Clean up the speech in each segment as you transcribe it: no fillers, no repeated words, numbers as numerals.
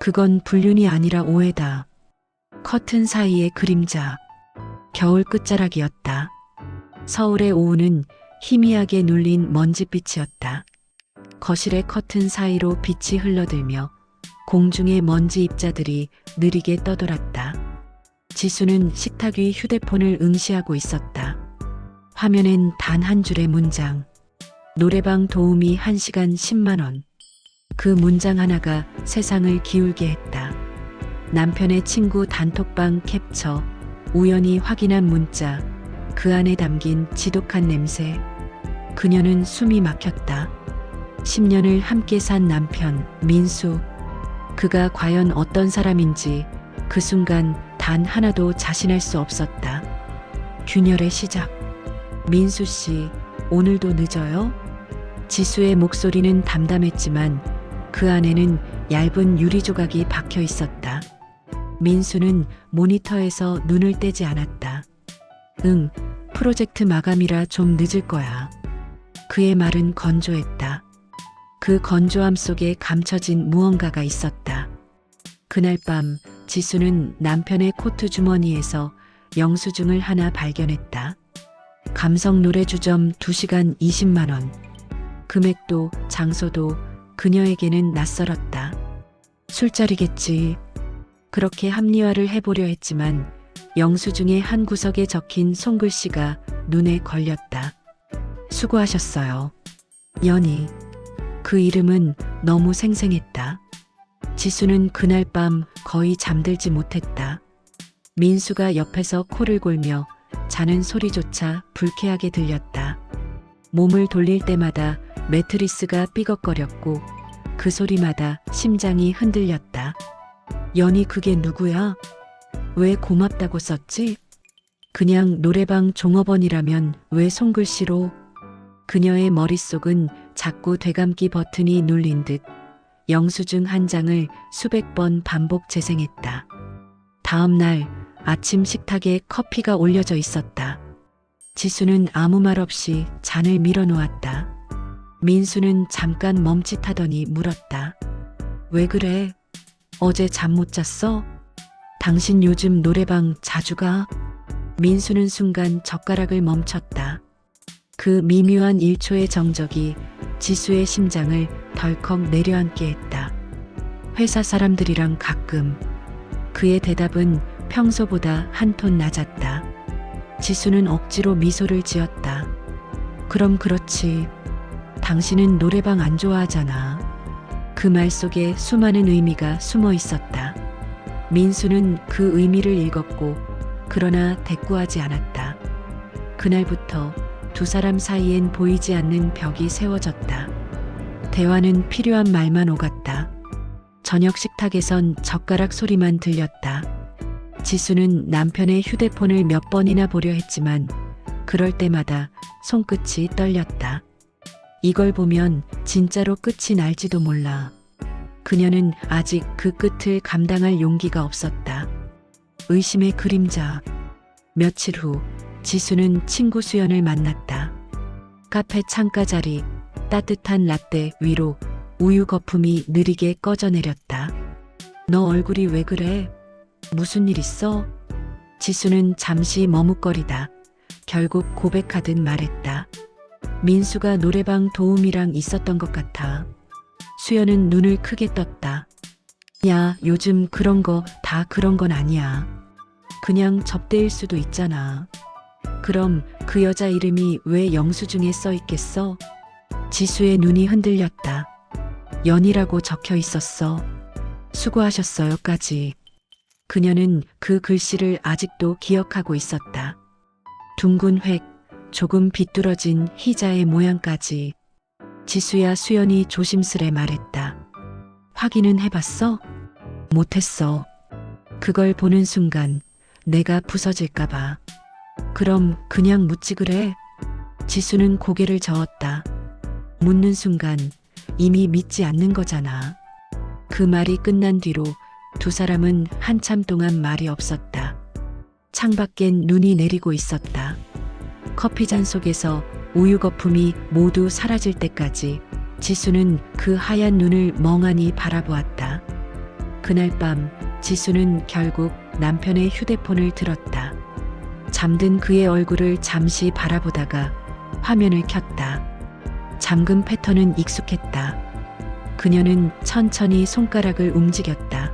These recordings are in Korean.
그건 불륜이 아니라 오해다. 커튼 사이의 그림자. 겨울 끝자락이었다. 서울의 오후는 희미하게 눌린 먼지빛이었다. 거실의 커튼 사이로 빛이 흘러들며 공중의 먼지 입자들이 느리게 떠돌았다. 지수는 식탁 위 휴대폰을 응시하고 있었다. 화면엔 단 한 줄의 문장. 노래방 도우미 1시간 10만 원. 그 문장 하나가 세상을 기울게 했다. 남편의 친구 단톡방 캡처, 우연히 확인한 문자, 그 안에 담긴 지독한 냄새. 그녀는 숨이 막혔다. 10년을 함께 산 남편, 민수. 그가 과연 어떤 사람인지 그 순간 단 하나도 자신할 수 없었다. 균열의 시작. 민수 씨, 오늘도 늦어요? 지수의 목소리는 담담했지만 그 안에는 얇은 유리 조각이 박혀 있었다. 민수는 모니터에서 눈을 떼지 않았다. 응, 프로젝트 마감이라 좀 늦을 거야. 그의 말은 건조했다. 그 건조함 속에 감춰진 무언가가 있었다. 그날 밤 지수는 남편의 코트 주머니에서 영수증을 하나 발견했다. 감성 노래 주점 2시간 20만 원. 금액도 장소도 그녀에게는 낯설었다. 술자리겠지. 그렇게 합리화를 해보려 했지만 영수증의 한 구석에 적힌 손글씨가 눈에 걸렸다. 수고하셨어요. 연희. 그 이름은 너무 생생했다. 지수는 그날 밤 거의 잠들지 못했다. 민수가 옆에서 코를 골며 자는 소리조차 불쾌하게 들렸다. 몸을 돌릴 때마다 매트리스가 삐걱거렸고 그 소리마다 심장이 흔들렸다. 연희 그게 누구야? 왜 고맙다고 썼지? 그냥 노래방 종업원이라면 왜 손글씨로? 그녀의 머릿속은 자꾸 되감기 버튼이 눌린 듯 영수증 한 장을 수백 번 반복 재생했다. 다음 날 아침 식탁에 커피가 올려져 있었다. 지수는 아무 말 없이 잔을 밀어놓았다. 민수는 잠깐 멈칫하더니 물었다. 왜 그래? 어제 잠 못 잤어? 당신 요즘 노래방 자주 가? 민수는 순간 젓가락을 멈췄다. 그 미묘한 1초의 정적이 지수의 심장을 덜컥 내려앉게 했다. 회사 사람들이랑 가끔. 그의 대답은 평소보다 한 톤 낮았다. 지수는 억지로 미소를 지었다. 그럼 그렇지. 당신은 노래방 안 좋아하잖아. 그 말 속에 수많은 의미가 숨어 있었다. 민수는 그 의미를 읽었고 그러나 대꾸하지 않았다. 그날부터 두 사람 사이엔 보이지 않는 벽이 세워졌다. 대화는 필요한 말만 오갔다. 저녁 식탁에선 젓가락 소리만 들렸다. 지수는 남편의 휴대폰을 몇 번이나 보려 했지만 그럴 때마다 손끝이 떨렸다. 이걸 보면 진짜로 끝이 날지도 몰라. 그녀는 아직 그 끝을 감당할 용기가 없었다. 의심의 그림자. 며칠 후 지수는 친구 수연을 만났다. 카페 창가 자리, 따뜻한 라떼 위로 우유 거품이 느리게 꺼져 내렸다. 너 얼굴이 왜 그래? 무슨 일 있어? 지수는 잠시 머뭇거리다 결국 고백하듯 말했다. 민수가 노래방 도우미랑 있었던 것 같아. 수연은 눈을 크게 떴다. 야, 요즘 그런 거 다 그런 건 아니야. 그냥 접대일 수도 있잖아. 그럼 그 여자 이름이 왜 영수증에 써 있겠어? 지수의 눈이 흔들렸다. 연희라고 적혀 있었어. 수고하셨어요까지. 그녀는 그 글씨를 아직도 기억하고 있었다. 둥근 획, 조금 비뚤어진 희자의 모양까지. 지수야, 수연이 조심스레 말했다. 확인은 해봤어? 못했어. 그걸 보는 순간 내가 부서질까봐. 그럼 그냥 묻지 그래? 지수는 고개를 저었다. 묻는 순간 이미 믿지 않는 거잖아. 그 말이 끝난 뒤로 두 사람은 한참 동안 말이 없었다. 창밖엔 눈이 내리고 있었다. 커피잔 속에서 우유 거품이 모두 사라질 때까지 지수는 그 하얀 눈을 멍하니 바라보았다. 그날 밤 지수는 결국 남편의 휴대폰을 들었다. 잠든 그의 얼굴을 잠시 바라보다가 화면을 켰다. 잠금 패턴은 익숙했다. 그녀는 천천히 손가락을 움직였다.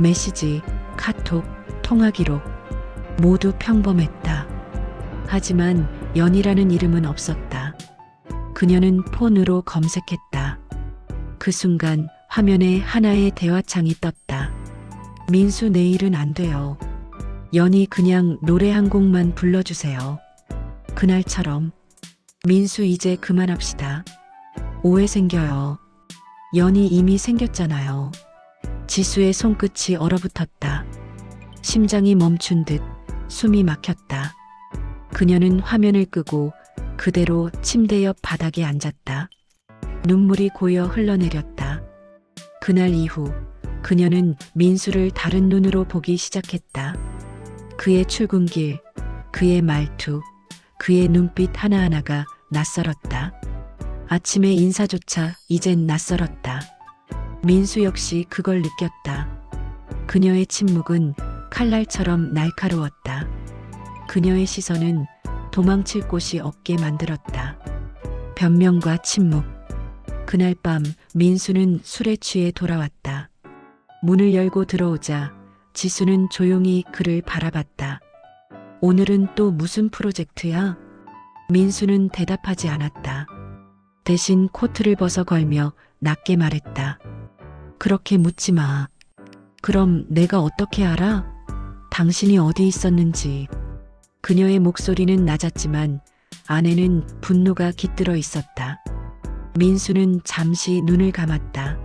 메시지, 카톡, 통화 기록 모두 평범했다. 하지만 연이라는 이름은 없었다. 그녀는 폰으로 검색했다. 그 순간 화면에 하나의 대화창이 떴다. 민수 내일은 안 돼요. 연이 그냥 노래 한 곡만 불러주세요. 그날처럼. 민수 이제 그만합시다. 오해 생겨요. 연이 이미 생겼잖아요. 지수의 손끝이 얼어붙었다. 심장이 멈춘 듯 숨이 막혔다. 그녀는 화면을 끄고 그대로 침대 옆 바닥에 앉았다. 눈물이 고여 흘러내렸다. 그날 이후 그녀는 민수를 다른 눈으로 보기 시작했다. 그의 출근길, 그의 말투, 그의 눈빛 하나하나가 낯설었다. 아침의 인사조차 이젠 낯설었다. 민수 역시 그걸 느꼈다. 그녀의 침묵은 칼날처럼 날카로웠다. 그녀의 시선은 도망칠 곳이 없게 만들었다. 변명과 침묵. 그날 밤 민수는 술에 취해 돌아왔다. 문을 열고 들어오자 지수는 조용히 그를 바라봤다. 오늘은 또 무슨 프로젝트야? 민수는 대답하지 않았다. 대신 코트를 벗어 걸며 낮게 말했다. 그렇게 묻지 마. 그럼 내가 어떻게 알아? 당신이 어디 있었는지. 그녀의 목소리는 낮았지만 안에는 분노가 깃들어 있었다. 민수는 잠시 눈을 감았다.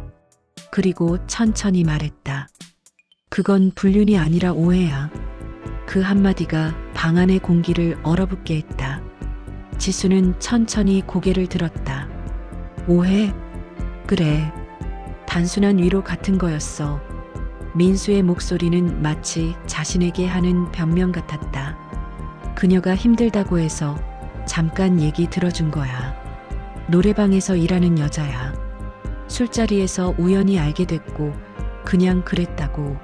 그리고 천천히 말했다. 그건 불륜이 아니라 오해야. 그 한마디가 방 안의 공기를 얼어붙게 했다. 지수는 천천히 고개를 들었다. 오해? 그래. 단순한 위로 같은 거였어. 민수의 목소리는 마치 자신에게 하는 변명 같았다. 그녀가 힘들다고 해서 잠깐 얘기 들어준 거야. 노래방에서 일하는 여자야. 술자리에서 우연히 알게 됐고 그냥 그랬다고.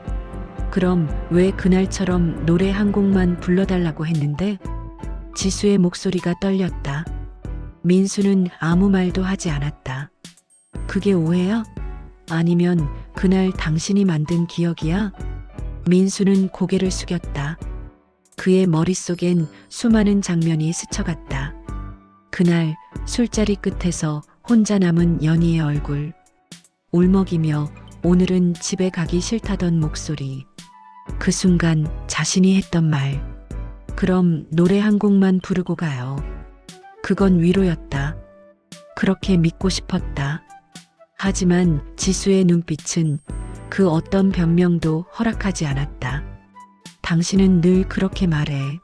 그럼 왜 그날처럼 노래 한 곡만 불러달라고 했는데? 지수의 목소리가 떨렸다. 민수는 아무 말도 하지 않았다. 그게 오해야? 아니면 그날 당신이 만든 기억이야? 민수는 고개를 숙였다. 그의 머릿속엔 수많은 장면이 스쳐갔다. 그날 술자리 끝에서 혼자 남은 연희의 얼굴. 울먹이며 오늘은 집에 가기 싫다던 목소리. 그 순간 자신이 했던 말. 그럼 노래 한 곡만 부르고 가요. 그건 위로였다. 그렇게 믿고 싶었다. 하지만 지수의 눈빛은 그 어떤 변명도 허락하지 않았다. 당신은 늘 그렇게 말해.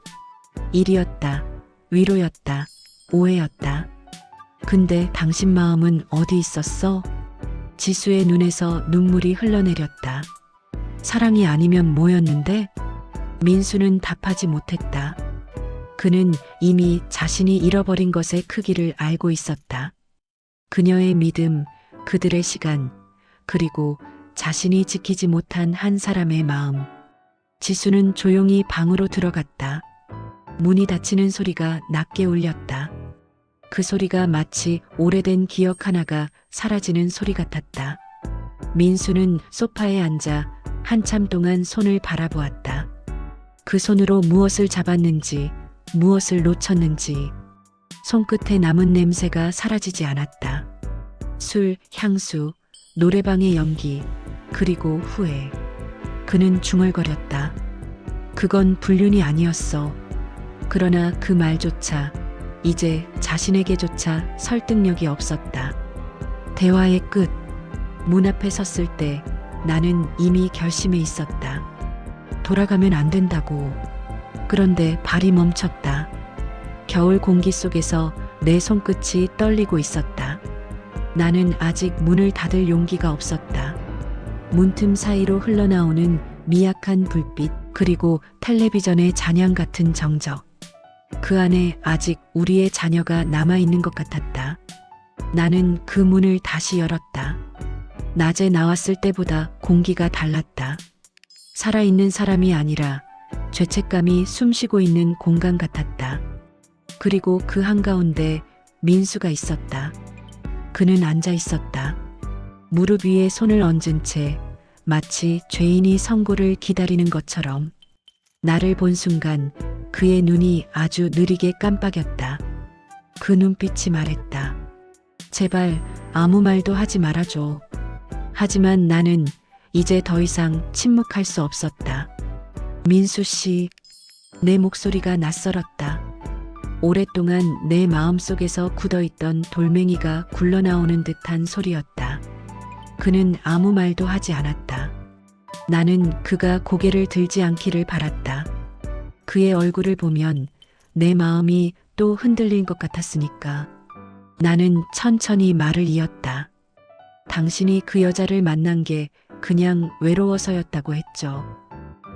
일이었다. 위로였다. 오해였다. 근데 당신 마음은 어디 있었어? 지수의 눈에서 눈물이 흘러내렸다. 사랑이 아니면 뭐였는데? 민수는 답하지 못했다. 그는 이미 자신이 잃어버린 것의 크기를 알고 있었다. 그녀의 믿음, 그들의 시간, 그리고 자신이 지키지 못한 한 사람의 마음. 지수는 조용히 방으로 들어갔다. 문이 닫히는 소리가 낮게 울렸다. 그 소리가 마치 오래된 기억 하나가 사라지는 소리 같았다. 민수는 소파에 앉아 한참 동안 손을 바라보았다. 그 손으로 무엇을 잡았는지, 무엇을 놓쳤는지. 손끝에 남은 냄새가 사라지지 않았다. 술, 향수, 노래방의 연기, 그리고 후회. 그는 중얼거렸다. 그건 불륜이 아니었어. 그러나 그 말조차 이제 자신에게조차 설득력이 없었다. 대화의 끝. 문 앞에 섰을 때 나는 이미 결심해 있었다. 돌아가면 안 된다고. 그런데 발이 멈췄다. 겨울 공기 속에서 내 손끝이 떨리고 있었다. 나는 아직 문을 닫을 용기가 없었다. 문틈 사이로 흘러나오는 미약한 불빛, 그리고 텔레비전의 잔향 같은 정적. 그 안에 아직 우리의 자녀가 남아있는 것 같았다. 나는 그 문을 다시 열었다. 낮에 나왔을 때보다 공기가 달랐다. 살아있는 사람이 아니라 죄책감이 숨쉬고 있는 공간 같았다. 그리고 그 한가운데 민수가 있었다. 그는 앉아 있었다. 무릎 위에 손을 얹은 채 마치 죄인이 선고를 기다리는 것처럼. 나를 본 순간 그의 눈이 아주 느리게 깜빡였다. 그 눈빛이 말했다. 제발 아무 말도 하지 말아줘. 하지만 나는 이제 더 이상 침묵할 수 없었다. 민수 씨, 내 목소리가 낯설었다. 오랫동안 내 마음속에서 굳어있던 돌멩이가 굴러나오는 듯한 소리였다. 그는 아무 말도 하지 않았다. 나는 그가 고개를 들지 않기를 바랐다. 그의 얼굴을 보면 내 마음이 또 흔들린 것 같았으니까. 나는 천천히 말을 이었다. 당신이 그 여자를 만난 게 그냥 외로워서였다고 했죠.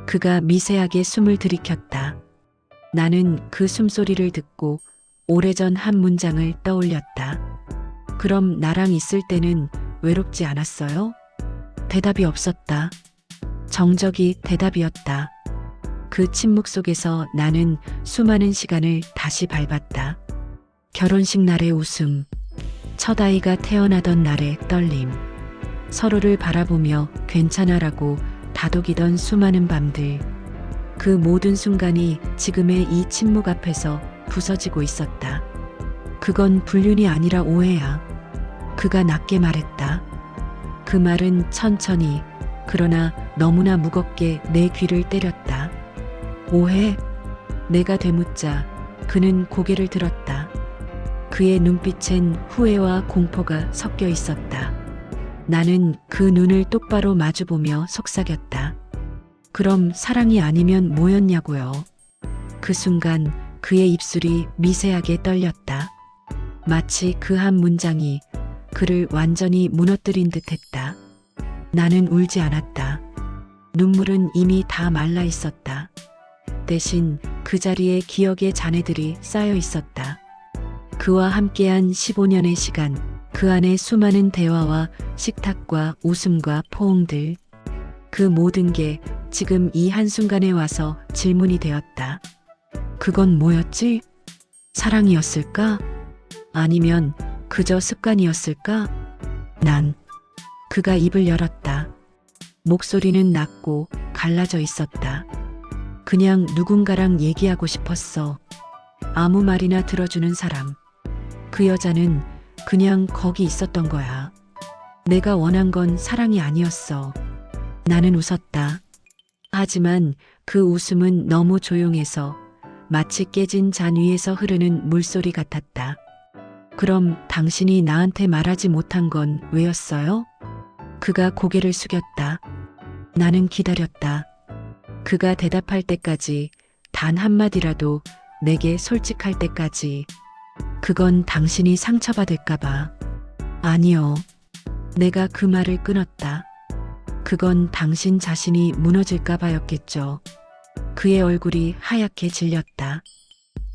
그가 미세하게 숨을 들이켰다. 나는 그 숨소리를 듣고 오래전 한 문장을 떠올렸다. 그럼 나랑 있을 때는 외롭지 않았어요? 대답이 없었다. 정적이 대답이었다. 그 침묵 속에서 나는 수많은 시간을 다시 밟았다. 결혼식 날의 웃음, 첫 아이가 태어나던 날의 떨림, 서로를 바라보며 괜찮아라고 다독이던 수많은 밤들, 그 모든 순간이 지금의 이 침묵 앞에서 부서지고 있었다. 그건 불륜이 아니라 오해야. 그가 낮게 말했다. 그 말은 천천히, 그러나 너무나 무겁게 내 귀를 때렸다. 오해? 내가 되묻자 그는 고개를 들었다. 그의 눈빛엔 후회와 공포가 섞여 있었다. 나는 그 눈을 똑바로 마주보며 속삭였다. 그럼 사랑이 아니면 뭐였냐고요? 그 순간 그의 입술이 미세하게 떨렸다. 마치 그 한 문장이 그를 완전히 무너뜨린 듯했다. 나는 울지 않았다. 눈물은 이미 다 말라 있었다. 대신 그 자리에 기억의 잔해들이 쌓여 있었다. 그와 함께한 15년의 시간, 그 안에 수많은 대화와 식탁과 웃음과 포옹들, 그 모든 게 지금 이 한순간에 와서 질문이 되었다. 그건 뭐였지? 사랑이었을까? 아니면 그저 습관이었을까? 난 그가 입을 열었다. 목소리는 낮고 갈라져 있었다. 그냥 누군가랑 얘기하고 싶었어. 아무 말이나 들어주는 사람. 그 여자는 그냥 거기 있었던 거야. 내가 원한 건 사랑이 아니었어. 나는 웃었다. 하지만 그 웃음은 너무 조용해서 마치 깨진 잔 위에서 흐르는 물소리 같았다. 그럼 당신이 나한테 말하지 못한 건 왜였어요? 그가 고개를 숙였다. 나는 기다렸다. 그가 대답할 때까지, 단 한마디라도 내게 솔직할 때까지. 그건 당신이 상처받을까봐. 아니요. 내가 그 말을 끊었다. 그건 당신 자신이 무너질까봐였겠죠. 그의 얼굴이 하얗게 질렸다.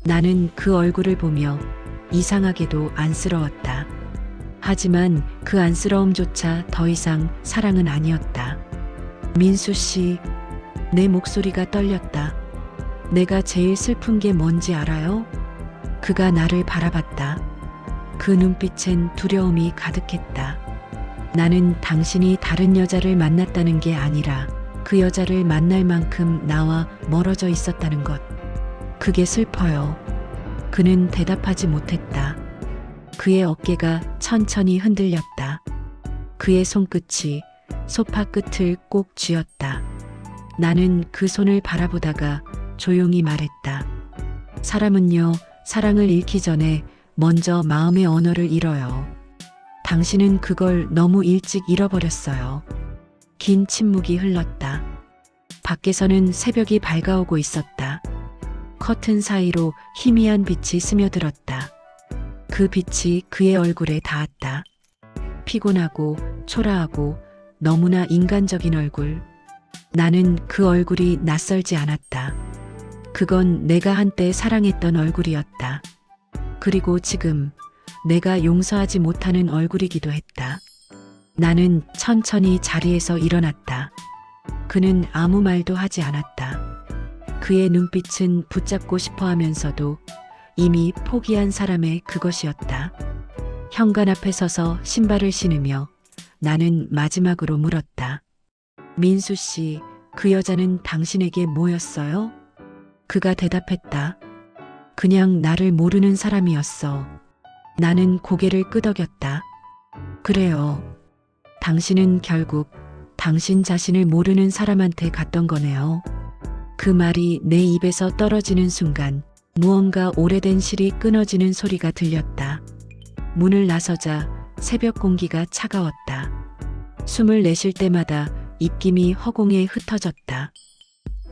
나는 그 얼굴을 보며 이상하게도 안쓰러웠다. 하지만 그 안쓰러움조차 더 이상 사랑은 아니었다. 민수 씨, 내 목소리가 떨렸다. 내가 제일 슬픈 게 뭔지 알아요? 그가 나를 바라봤다. 그 눈빛엔 두려움이 가득했다. 나는 당신이 다른 여자를 만났다는 게 아니라 그 여자를 만날 만큼 나와 멀어져 있었다는 것. 그게 슬퍼요. 그는 대답하지 못했다. 그의 어깨가 천천히 흔들렸다. 그의 손끝이 소파 끝을 꼭 쥐었다. 나는 그 손을 바라보다가 조용히 말했다. 사람은요, 사랑을 잃기 전에 먼저 마음의 언어를 잃어요. 당신은 그걸 너무 일찍 잃어버렸어요. 긴 침묵이 흘렀다. 밖에서는 새벽이 밝아오고 있었다. 커튼 사이로 희미한 빛이 스며들었다. 그 빛이 그의 얼굴에 닿았다. 피곤하고 초라하고 너무나 인간적인 얼굴. 나는 그 얼굴이 낯설지 않았다. 그건 내가 한때 사랑했던 얼굴이었다. 그리고 지금 내가 용서하지 못하는 얼굴이기도 했다. 나는 천천히 자리에서 일어났다. 그는 아무 말도 하지 않았다. 그의 눈빛은 붙잡고 싶어 하면서도 이미 포기한 사람의 그것이었다. 현관 앞에 서서 신발을 신으며 나는 마지막으로 물었다. 민수 씨, 그 여자는 당신에게 뭐였어요? 그가 대답했다. 그냥 나를 모르는 사람이었어. 나는 고개를 끄덕였다. 그래요. 당신은 결국 당신 자신을 모르는 사람한테 갔던 거네요. 그 말이 내 입에서 떨어지는 순간 무언가 오래된 실이 끊어지는 소리가 들렸다. 문을 나서자 새벽 공기가 차가웠다. 숨을 내쉴 때마다 입김이 허공에 흩어졌다.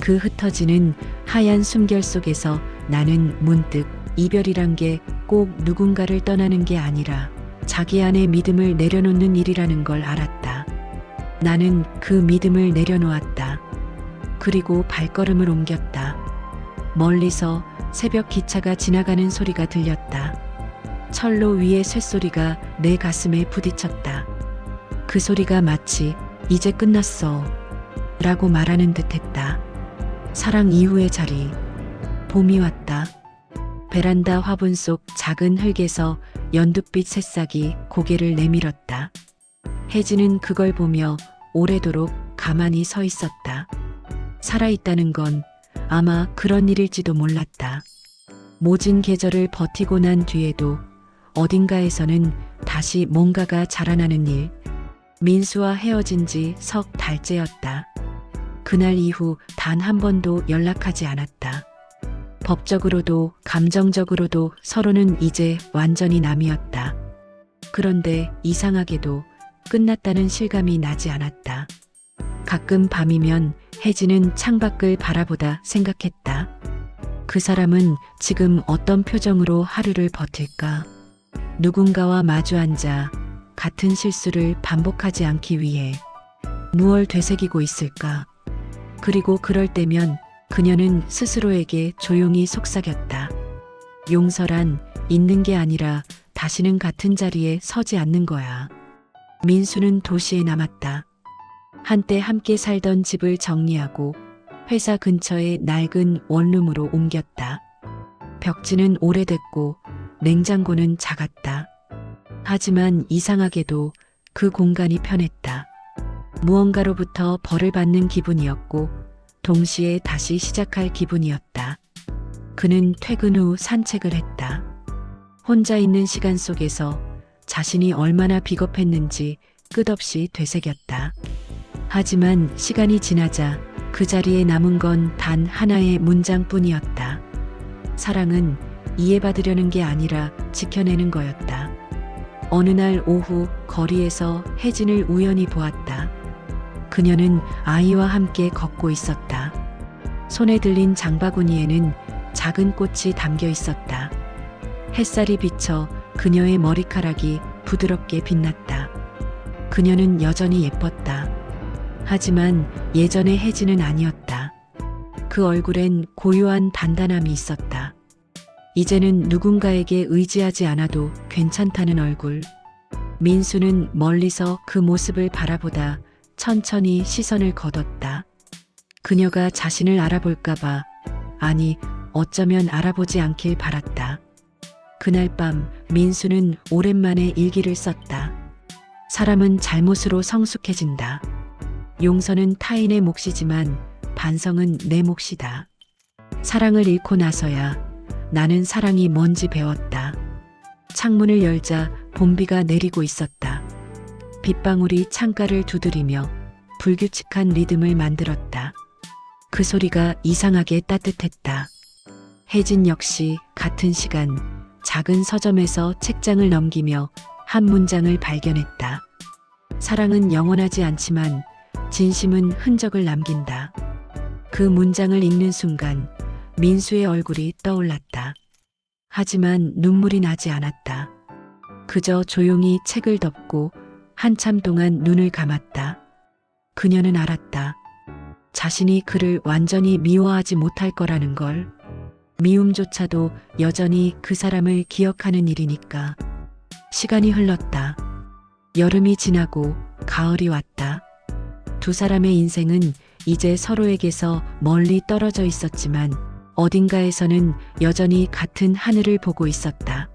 그 흩어지는 하얀 숨결 속에서 나는 문득 이별이란 게 꼭 누군가를 떠나는 게 아니라 자기 안에 믿음을 내려놓는 일이라는 걸 알았다. 나는 그 믿음을 내려놓았다. 그리고 발걸음을 옮겼다. 멀리서 새벽 기차가 지나가는 소리가 들렸다. 철로 위의 쇳소리가 내 가슴에 부딪혔다. 그 소리가 마치 이제 끝났어 라고 말하는 듯했다. 사랑 이후의 자리. 봄이 왔다. 베란다 화분 속 작은 흙에서 연두빛 새싹이 고개를 내밀었다. 혜진은 그걸 보며 오래도록 가만히 서 있었다. 살아있다는 건 아마 그런 일일지도 몰랐다. 모진 계절을 버티고 난 뒤에도 어딘가에서는 다시 뭔가가 자라나는 일. 민수와 헤어진 지 석 달째였다. 그날 이후 단 한 번도 연락하지 않았다. 법적으로도 감정적으로도 서로는 이제 완전히 남이었다. 그런데 이상하게도 끝났다는 실감이 나지 않았다. 가끔 밤이면 혜진은 창밖을 바라보다 생각했다. 그 사람은 지금 어떤 표정으로 하루를 버틸까? 누군가와 마주 앉아 같은 실수를 반복하지 않기 위해 무얼 되새기고 있을까? 그리고 그럴 때면 그녀는 스스로에게 조용히 속삭였다. 용서란 있는 게 아니라 다시는 같은 자리에 서지 않는 거야. 민수는 도시에 남았다. 한때 함께 살던 집을 정리하고 회사 근처의 낡은 원룸으로 옮겼다. 벽지는 오래됐고 냉장고는 작았다. 하지만 이상하게도 그 공간이 편했다. 무언가로부터 벌을 받는 기분이었고 동시에 다시 시작할 기분이었다. 그는 퇴근 후 산책을 했다. 혼자 있는 시간 속에서 자신이 얼마나 비겁했는지 끝없이 되새겼다. 하지만 시간이 지나자 그 자리에 남은 건 단 하나의 문장뿐이었다. 사랑은 이해받으려는 게 아니라 지켜내는 거였다. 어느 날 오후 거리에서 혜진을 우연히 보았다. 그녀는 아이와 함께 걷고 있었다. 손에 들린 장바구니에는 작은 꽃이 담겨 있었다. 햇살이 비쳐 그녀의 머리카락이 부드럽게 빛났다. 그녀는 여전히 예뻤다. 하지만 예전의 혜진은 아니었다. 그 얼굴엔 고요한 단단함이 있었다. 이제는 누군가에게 의지하지 않아도 괜찮다는 얼굴. 민수는 멀리서 그 모습을 바라보다 천천히 시선을 거뒀다. 그녀가 자신을 알아볼까봐, 아니, 어쩌면 알아보지 않길 바랐다. 그날 밤 민수는 오랜만에 일기를 썼다. 사람은 잘못으로 성숙해진다. 용서는 타인의 몫이지만 반성은 내 몫이다. 사랑을 잃고 나서야 나는 사랑이 뭔지 배웠다. 창문을 열자 봄비가 내리고 있었다. 빗방울이 창가를 두드리며 불규칙한 리듬을 만들었다. 그 소리가 이상하게 따뜻했다. 혜진 역시 같은 시간 작은 서점에서 책장을 넘기며 한 문장을 발견했다. 사랑은 영원하지 않지만 진심은 흔적을 남긴다. 그 문장을 읽는 순간 민수의 얼굴이 떠올랐다. 하지만 눈물이 나지 않았다. 그저 조용히 책을 덮고 한참 동안 눈을 감았다. 그녀는 알았다. 자신이 그를 완전히 미워하지 못할 거라는 걸. 미움조차도 여전히 그 사람을 기억하는 일이니까. 시간이 흘렀다. 여름이 지나고 가을이 왔다. 두 사람의 인생은 이제 서로에게서 멀리 떨어져 있었지만 어딘가에서는 여전히 같은 하늘을 보고 있었다.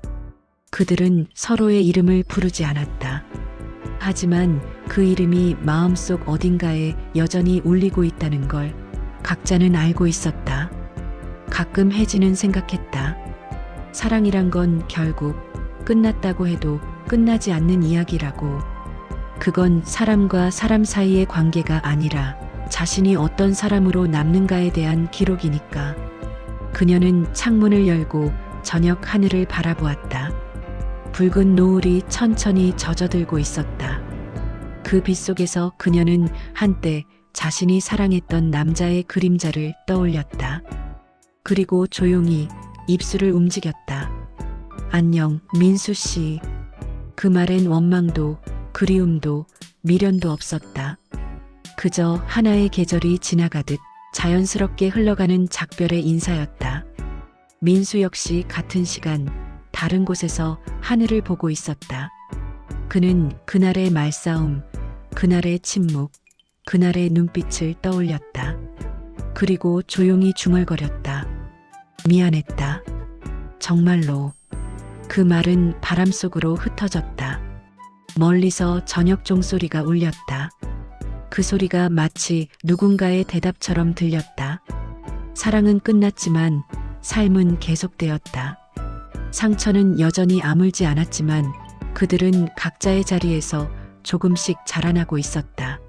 그들은 서로의 이름을 부르지 않았다. 하지만 그 이름이 마음속 어딘가에 여전히 울리고 있다는 걸 각자는 알고 있었다. 가끔 혜진은 생각했다. 사랑이란 건 결국 끝났다고 해도 끝나지 않는 이야기라고. 그건 사람과 사람 사이의 관계가 아니라 자신이 어떤 사람으로 남는가에 대한 기록이니까. 그녀는 창문을 열고 저녁 하늘을 바라보았다. 붉은 노을이 천천히 젖어들고 있었다. 그 빛 속에서 그녀는 한때 자신이 사랑했던 남자의 그림자를 떠올렸다. 그리고 조용히 입술을 움직였다. 안녕, 민수 씨. 그 말엔 원망도 그리움도 미련도 없었다. 그저 하나의 계절이 지나가듯 자연스럽게 흘러가는 작별의 인사였다. 민수 역시 같은 시간 다른 곳에서 하늘을 보고 있었다. 그는 그날의 말싸움, 그날의 침묵, 그날의 눈빛을 떠올렸다. 그리고 조용히 중얼거렸다. 미안했다. 정말로. 그 말은 바람 속으로 흩어졌다. 멀리서 저녁 종소리가 울렸다. 그 소리가 마치 누군가의 대답처럼 들렸다. 사랑은 끝났지만 삶은 계속되었다. 상처는 여전히 아물지 않았지만 그들은 각자의 자리에서 조금씩 자라나고 있었다.